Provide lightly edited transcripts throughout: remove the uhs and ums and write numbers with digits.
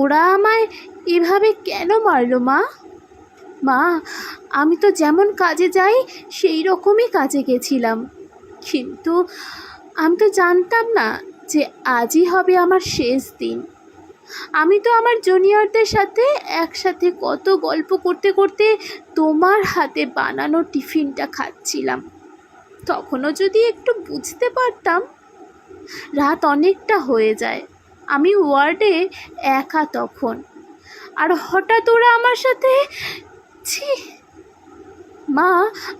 ওরা আমায় এভাবে কেন মারলো মা? মা, আমি তো যেমন কাজে যাই সেই রকমই কাজে গেছিলাম, কিন্তু আমি তো জানতাম না যে আজই হবে আমার শেষ দিন। আমি তো আমার জুনিয়রদের সাথে একসাথে কত গল্প করতে করতে তোমার হাতে বানানো টিফিনটা খাচ্ছিলাম। তখনও যদি একটু বুঝতে পারতাম। রাত অনেকটা হয়ে যায়, আমি ওয়ার্ডে একা তখন, আর হঠাৎ ওরা আমার সাথে। ছি মা,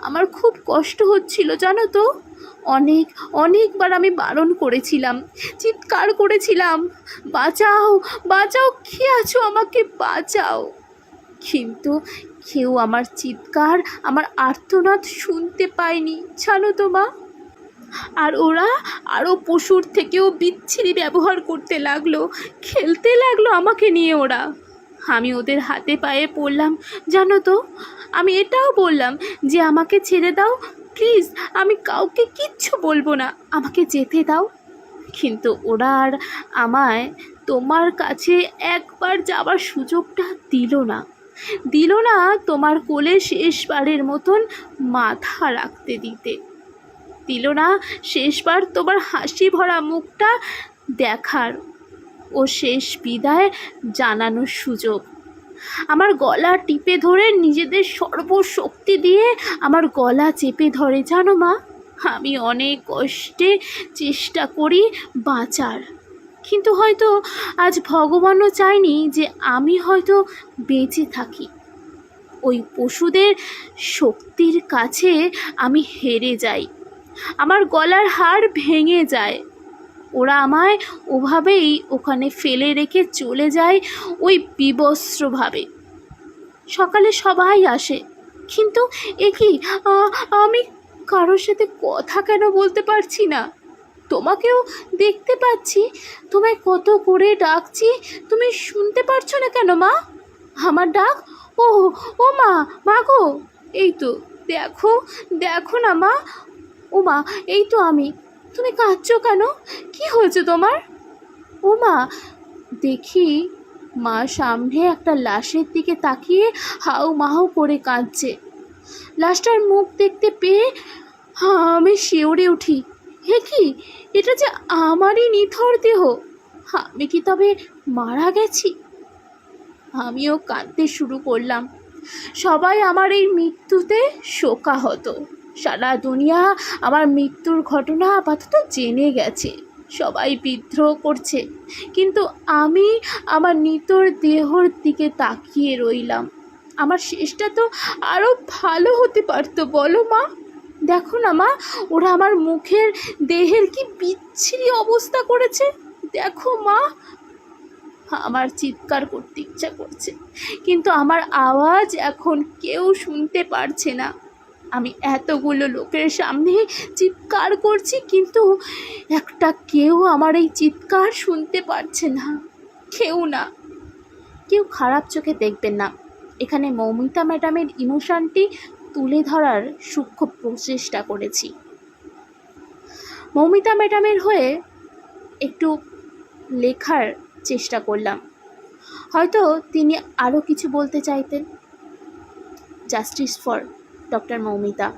আমার খুব কষ্ট হচ্ছিল জানো তো। অনেকবার আমি বারণ করেছিলাম, চিৎকার করেছিলাম, বাঁচাও বাঁচাও, কে আছো, আমাকে বাঁচাও। কিন্তু কেউ আমার চিৎকার, আমার আর্তনাদ শুনতে পায়নি জানো তো মা। আর ওরা আরও পশুর থেকেও বিচ্ছিরি ব্যবহার করতে লাগলো, খেলতে লাগলো আমাকে নিয়ে ওরা। আমি ওদের হাতে পায়ে পড়লাম জানো তো। আমি এটাও বললাম যে আমাকে ছেড়ে দাও প্লিজ, আমি কাউকে কিচ্ছু বলবো না, আমাকে যেতে দাও। কিন্তু ওরা আর আমায় তোমার কাছে একবার যাওয়ার সুযোগটা দিল না তোমার কোলে শেষবারের মতন মাথা রাখতে দিল না শেষবার তোমার হাসি ভরা মুখটা দেখার ও শেষ বিদায় জানানোর সুযোগ। আমার গলা টিপে ধরে নিজেদের সর্বশক্তি দিয়ে আমার গলা চেপে ধরে জানো মা। আমি অনেক কষ্টে চেষ্টা করি বাঁচার, কিন্তু হয়তো আজ ভগবানও চায়নি যে আমি হয়তো বেঁচে থাকি। ওই পশুদের শক্তির কাছে আমি হেরে যাই, আমার গলার হাড় ভেঙে যায়। ওরা আমায় ওভাবেই ওখানে ফেলে রেখে চলে যায় ওই বিবস্ত্রভাবে। সকালে সবাই আসে, কিন্তু এ কি, আমি কারোর সাথে কথা কেন বলতে পারছি না? তোমাকেও দেখতে পাচ্ছি, তোমায় কত করে ডাকছি, তুমি শুনতে পারছো না কেন মা আমার ডাক? ও ও মা, মা গো, এই তো দেখো দেখো না মা। ও মা, এই তো আমি, তুমি কাঁদছো কেন? কি হয়েছে তোমার? ও মা, দেখি মা সামনে একটা লাশের দিকে তাকিয়ে হাউ মাউ করে কাঁদছে। লাশটার মুখ দেখতে পেয়ে আমি শিউরে উঠি। হে কি, এটা যে আমারই নিথর দেহ, আমি কি তবে মারা গেছি? আমিও কাঁদতে শুরু করলাম। সবাই আমার এই মৃত্যুতে শোকাহত। সারা দুনিয়া আমার মৃত্যুর ঘটনা আপাতত জেনে গেছে, সবাই বিদ্রোহ করছে, কিন্তু আমি আমার নিতর দেহর দিকে তাকিয়ে রইলাম। আমার শেষটা তো আরও ভালো হতে পারতো বলো মা। দেখো না মা, ওরা আমার মুখের দেহের কি বিচ্ছিরি অবস্থা করেছে, দেখো মা। আমার চিৎকার করতে ইচ্ছা করছে, কিন্তু আমার আওয়াজ এখন কেউ শুনতে পারছে না। আমি এতগুলো লোকের সামনে চিৎকার করছি, কিন্তু কেউ আমার এই চিৎকার শুনতে পারছে না, কেউ না। কেউ খারাপ চোখে দেখবেন না, এখানে মৌমিতা ম্যাডামের ইমোশনটি তুলে ধরার সূক্ষ্ম প্রচেষ্টা করেছি। মৌমিতা ম্যাডামের হয়ে একটু লেখার চেষ্টা করলাম, হয়তো তিনি আরও কিছু বলতে চাইতেন। Justice for doctor Moumita.